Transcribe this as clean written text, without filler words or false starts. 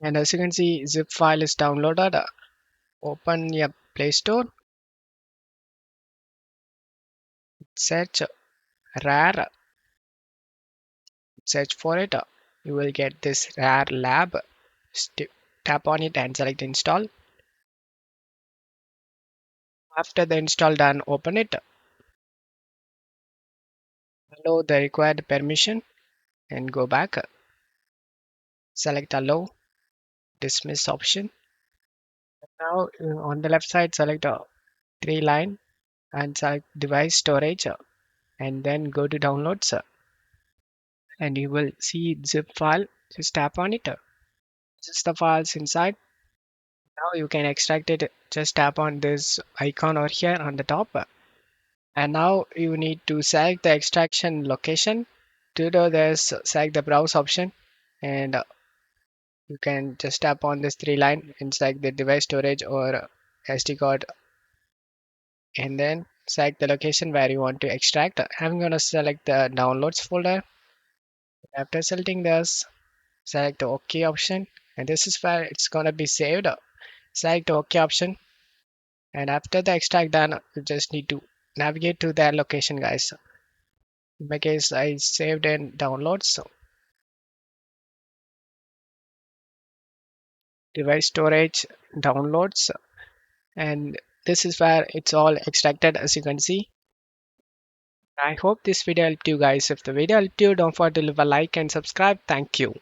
And as you can see, zip file is downloaded. Open your Play Store, search rare, search for it. You will get this rare lab. Tap on it and select install. After the install done, open it. Allow the required permission and go back. Select allow, dismiss option. Now on the left side, select three line and select device storage and then go to downloads and you will see zip file. Just tap on it. Just the files inside. Now you can extract it. Just tap on this icon over here on the top. And now you need to select the extraction location. To do this, select the browse option and you can just tap on this three line and select the device storage or SD card and then select the location where you want to extract. I'm going to select the downloads folder. After selecting this, select the OK option and this is where it's going to be saved. Select the OK option and after the extract done, you just need to navigate to their location, guys. In my case, I saved in downloads, so device storage, downloads, and this is where it's all extracted as you can see. I hope this video helped you guys. If the video helped you, don't forget to leave a like and subscribe. Thank you.